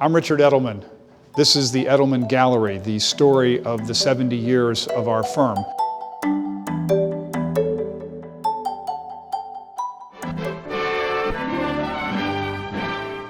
I'm Richard Edelman. This is the Edelman Gallery, the story of the 70 years of our firm.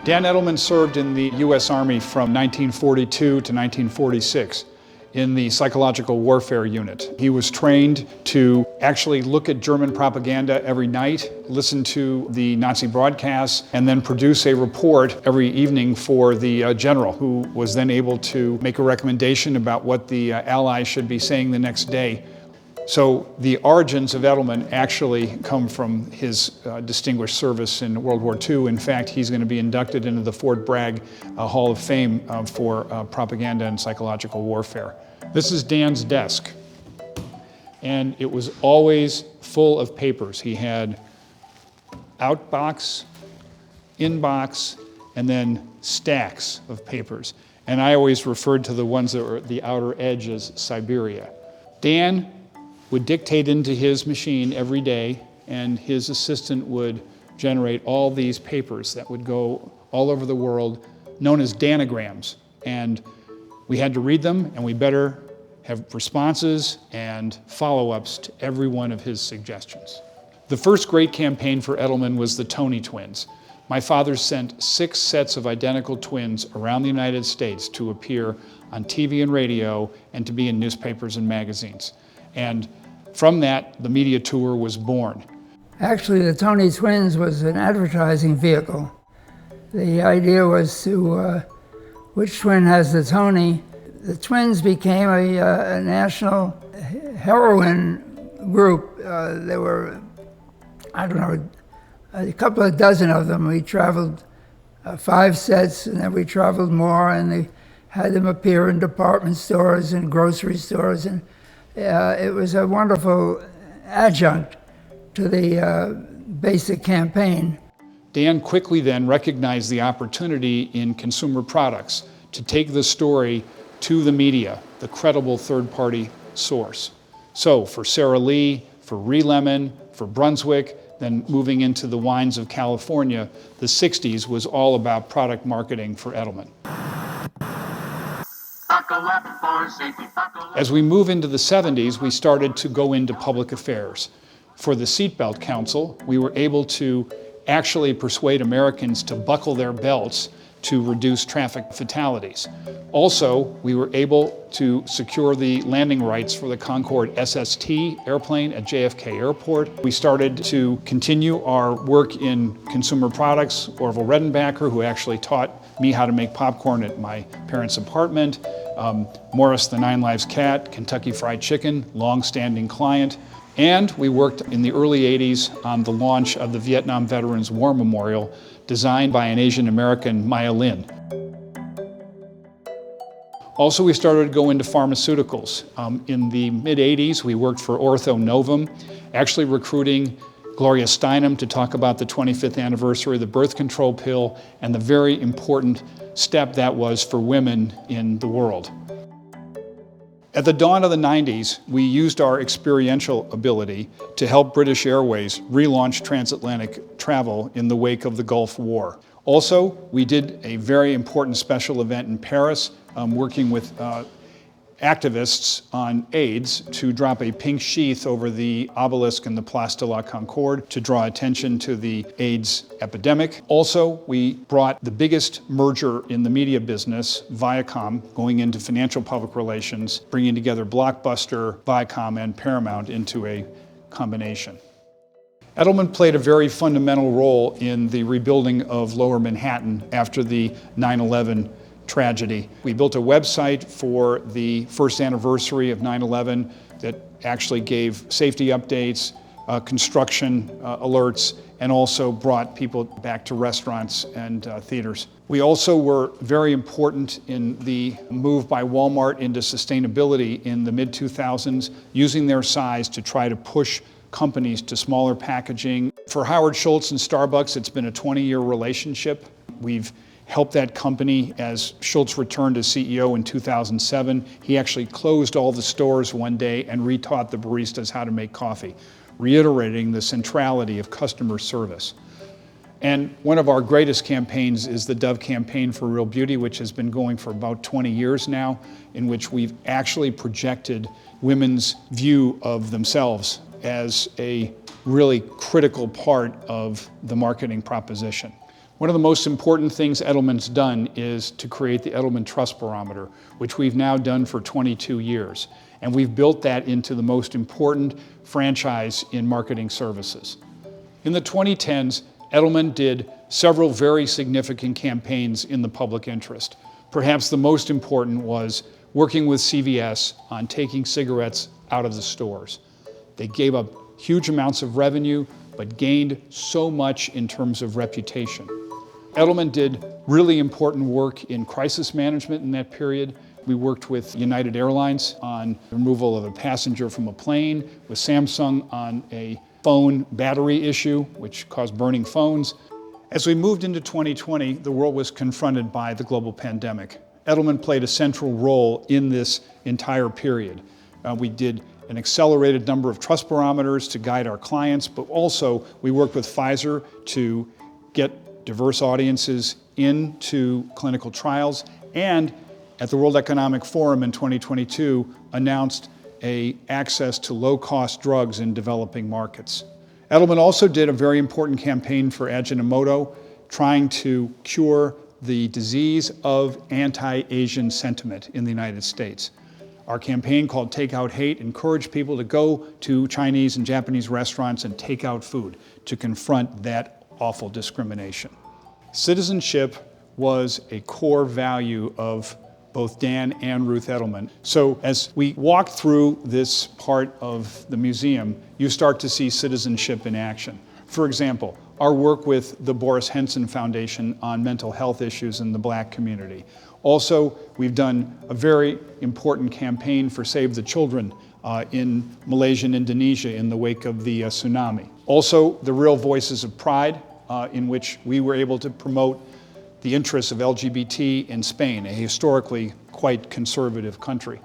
Dan Edelman served in the U.S. Army from 1942 to 1946 in the psychological warfare unit. He was trained to actually look at German propaganda every night, listen to the Nazi broadcasts, and then produce a report every evening for the general, who was then able to make a recommendation about what the Allies should be saying the next day. So the origins of Edelman actually come from his distinguished service in World War II. In fact, he's going to be inducted into the Fort Bragg Hall of Fame for propaganda and psychological warfare. This is Dan's desk, and it was always full of papers. He had outbox, inbox, and then stacks of papers. And I always referred to the ones that were at the outer edge as Siberia. Dan would dictate into his machine every day, and his assistant would generate all these papers that would go all over the world, known as danigrams. And we had to read them, and we better have responses and follow-ups to every one of his suggestions. The first great campaign for Edelman was the Toni twins. My father sent 6 sets of identical twins around the United States to appear on TV and radio and to be in newspapers and magazines. And from that, the media tour was born. Actually, the Toni twins was an advertising vehicle. The idea was to, which twin has the Toni? The twins became a national heroine group. There were, I don't know, a couple of dozen of them. We traveled 5 sets, and then we traveled more, and they had them appear in department stores and grocery stores, and it was a wonderful adjunct to the basic campaign. Dan quickly then recognized the opportunity in consumer products to take the story to the media, the credible third-party source. So for Sara Lee, for Lee-Lemon, for Brunswick, then moving into the wines of California, the 60s was all about product marketing for Edelman. As we move into the 70s, we started to go into public affairs. For the Seatbelt Council, we were able to actually persuade Americans to buckle their belts to reduce traffic fatalities. Also, we were able to secure the landing rights for the Concorde SST airplane at JFK Airport. We started to continue our work in consumer products. Orville Redenbacher, who actually taught me how to make popcorn at my parents' apartment. Morris the Nine Lives Cat, Kentucky Fried Chicken, long-standing client. And we worked in the early 80s on the launch of the Vietnam Veterans War Memorial, designed by an Asian American, Maya Lin. Also, we started to go into pharmaceuticals. In the mid-80s, we worked for Ortho Novum, actually recruiting Gloria Steinem to talk about the 25th anniversary of the birth control pill and the very important step that was for women in the world. At the dawn of the 90s, we used our experiential ability to help British Airways relaunch transatlantic travel in the wake of the Gulf War. Also, we did a very important special event in Paris, working with activists on AIDS to drop a pink sheath over the obelisk in the Place de la Concorde to draw attention to the AIDS epidemic. Also, we brought the biggest merger in the media business, Viacom, going into financial public relations, bringing together Blockbuster, Viacom, and Paramount into a combination. Edelman played a very fundamental role in the rebuilding of Lower Manhattan after the 9/11 tragedy. We built a website for the first anniversary of 9/11 that actually gave safety updates, construction alerts, and also brought people back to restaurants and theaters. We also were very important in the move by Walmart into sustainability in the mid-2000s, using their size to try to push companies to smaller packaging. For Howard Schultz and Starbucks, it's been a 20-year relationship. We've helped that company as Schultz returned as CEO in 2007. He actually closed all the stores one day and retaught the baristas how to make coffee, reiterating the centrality of customer service. And one of our greatest campaigns is the Dove Campaign for Real Beauty, which has been going for about 20 years now, in which we've actually projected women's view of themselves as a really critical part of the marketing proposition. One of the most important things Edelman's done is to create the Edelman Trust Barometer, which we've now done for 22 years. And we've built that into the most important franchise in marketing services. In the 2010s, Edelman did several very significant campaigns in the public interest. Perhaps the most important was working with CVS on taking cigarettes out of the stores. They gave up huge amounts of revenue, but gained so much in terms of reputation. Edelman did really important work in crisis management in that period. We worked with United Airlines on removal of a passenger from a plane, with Samsung on a phone battery issue, which caused burning phones. As we moved into 2020, the world was confronted by the global pandemic. Edelman played a central role in this entire period. We did an accelerated number of trust barometers to guide our clients, but also we worked with Pfizer to get diverse audiences into clinical trials, and at the World Economic Forum in 2022 announced access to low-cost drugs in developing markets. Edelman also did a very important campaign for Ajinomoto, trying to cure the disease of anti-Asian sentiment in the United States. Our campaign, called Take Out Hate, encouraged people to go to Chinese and Japanese restaurants and take out food to confront that awful discrimination. Citizenship was a core value of both Dan and Ruth Edelman. So as we walk through this part of the museum, you start to see citizenship in action. For example, our work with the Boris Henson Foundation on mental health issues in the Black community. Also, we've done a very important campaign for Save the Children in Malaysia and Indonesia in the wake of the tsunami. Also, the Real Voices of Pride, in which we were able to promote the interests of LGBT in Spain, a historically quite conservative country.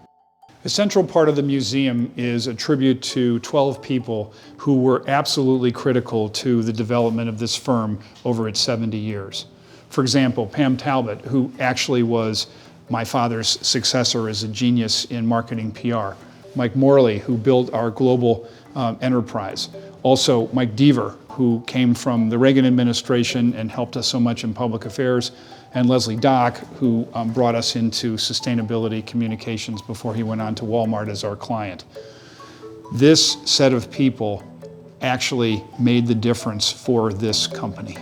A central part of the museum is a tribute to 12 people who were absolutely critical to the development of this firm over its 70 years. For example, Pam Talbot, who actually was my father's successor as a genius in marketing PR. Mike Morley, who built our global enterprise. Also, Mike Deaver, who came from the Reagan administration and helped us so much in public affairs, and Leslie Dock, who brought us into sustainability communications before he went on to Walmart as our client. This set of people actually made the difference for this company.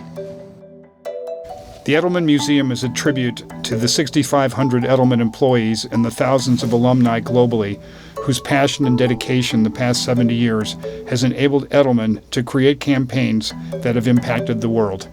The Edelman Museum is a tribute to the 6,500 Edelman employees and the thousands of alumni globally whose passion and dedication the past 70 years has enabled Edelman to create campaigns that have impacted the world.